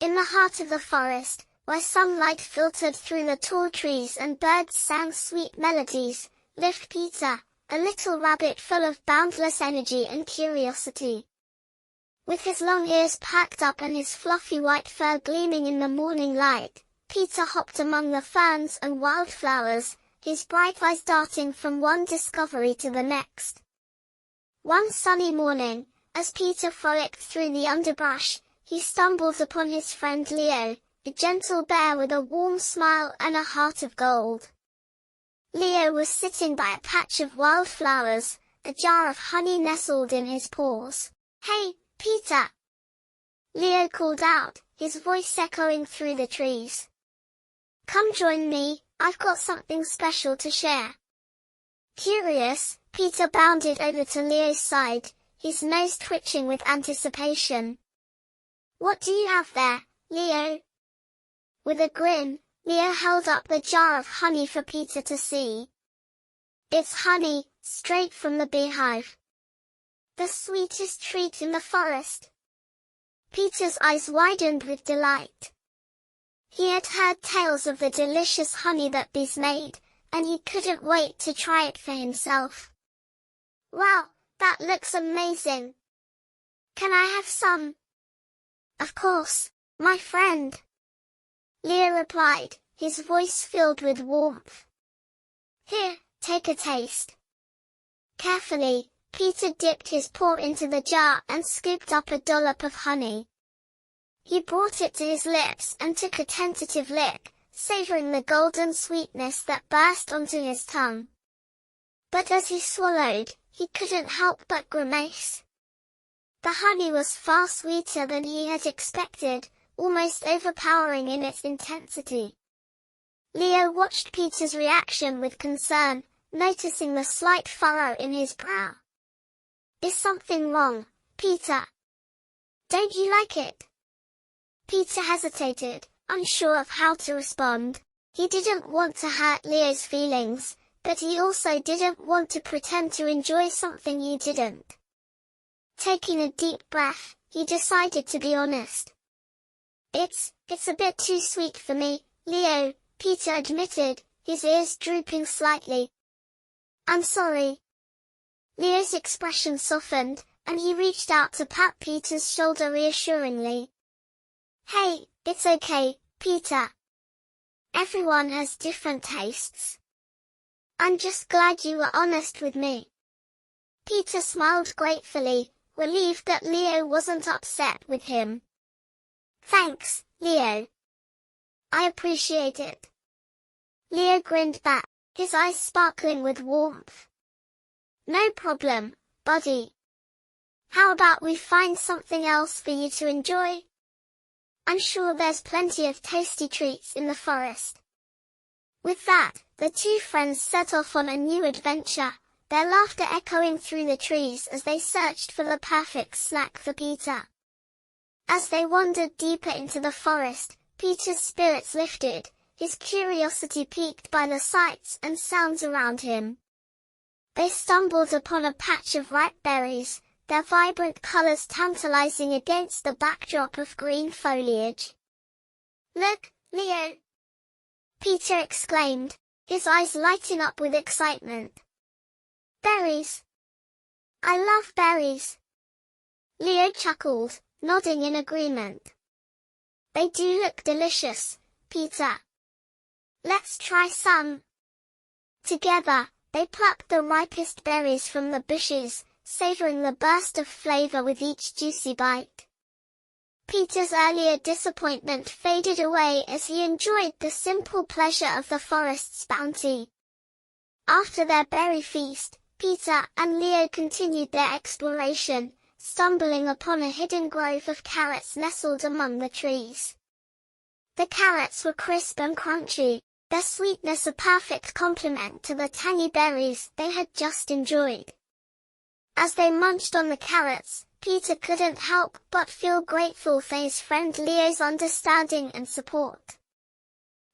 In the heart of the forest, where sunlight filtered through the tall trees and birds sang sweet melodies, lived Peter, a little rabbit full of boundless energy and curiosity. With his long ears packed up and his fluffy white fur gleaming in the morning light, Peter hopped among the ferns and wildflowers, his bright eyes darting from one discovery to the next. One sunny morning, as Peter frolicked through the underbrush, he stumbled upon his friend Leo, a gentle bear with a warm smile and a heart of gold. Leo was sitting by a patch of wildflowers, a jar of honey nestled in his paws. "Hey, Peter!" Leo called out, his voice echoing through the trees. "Come join me, I've got something special to share." Curious, Peter bounded over to Leo's side, his nose twitching with anticipation. "What do you have there, Leo?" With a grin, Leo held up the jar of honey for Peter to see. "It's honey, straight from the beehive. The sweetest treat in the forest." Peter's eyes widened with delight. He had heard tales of the delicious honey that bees made, and he couldn't wait to try it for himself. "Wow, that looks amazing. Can I have some?" "Of course, my friend," Leo replied, his voice filled with warmth. "Here, take a taste." Carefully, Peter dipped his paw into the jar and scooped up a dollop of honey. He brought it to his lips and took a tentative lick, savoring the golden sweetness that burst onto his tongue. But as he swallowed, he couldn't help but grimace. The honey was far sweeter than he had expected, almost overpowering in its intensity. Leo watched Peter's reaction with concern, noticing the slight furrow in his brow. "Is something wrong, Peter? Don't you like it?" Peter hesitated, unsure of how to respond. He didn't want to hurt Leo's feelings, but he also didn't want to pretend to enjoy something he didn't. Taking a deep breath, he decided to be honest. It's a bit too sweet for me, Leo," Peter admitted, his ears drooping slightly. "I'm sorry." Leo's expression softened, and he reached out to pat Peter's shoulder reassuringly. "Hey, it's okay, Peter. Everyone has different tastes. I'm just glad you were honest with me." Peter smiled gratefully, relieved that Leo wasn't upset with him. "Thanks, Leo. I appreciate it." Leo grinned back, his eyes sparkling with warmth. "No problem, buddy. How about we find something else for you to enjoy? I'm sure there's plenty of tasty treats in the forest." With that, the two friends set off on a new adventure, their laughter echoing through the trees as they searched for the perfect snack for Peter. As they wandered deeper into the forest, Peter's spirits lifted, his curiosity piqued by the sights and sounds around him. They stumbled upon a patch of ripe berries, their vibrant colors tantalizing against the backdrop of green foliage. "Look, Leo!" Peter exclaimed, his eyes lighting up with excitement. "Berries! I love berries!" Leo chuckled, nodding in agreement. "They do look delicious, Peter. Let's try some." Together, they plucked the ripest berries from the bushes, savoring the burst of flavor with each juicy bite. Peter's earlier disappointment faded away as he enjoyed the simple pleasure of the forest's bounty. After their berry feast, Peter and Leo continued their exploration, stumbling upon a hidden grove of carrots nestled among the trees. The carrots were crisp and crunchy, their sweetness a perfect complement to the tangy berries they had just enjoyed. As they munched on the carrots, Peter couldn't help but feel grateful for his friend Leo's understanding and support.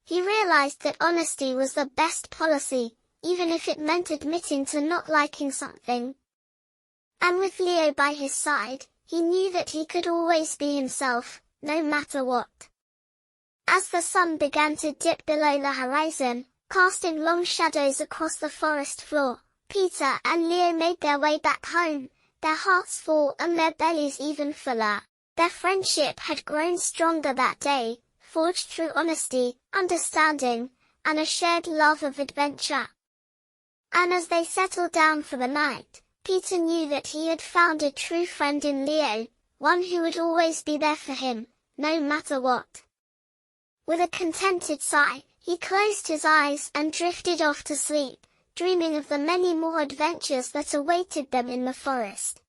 He realized that honesty was the best policy, even if it meant admitting to not liking something. And with Leo by his side, he knew that he could always be himself, no matter what. As the sun began to dip below the horizon, casting long shadows across the forest floor, Peter and Leo made their way back home, their hearts full and their bellies even fuller. Their friendship had grown stronger that day, forged through honesty, understanding, and a shared love of adventure. And as they settled down for the night, Peter knew that he had found a true friend in Leo, one who would always be there for him, no matter what. With a contented sigh, he closed his eyes and drifted off to sleep, dreaming of the many more adventures that awaited them in the forest.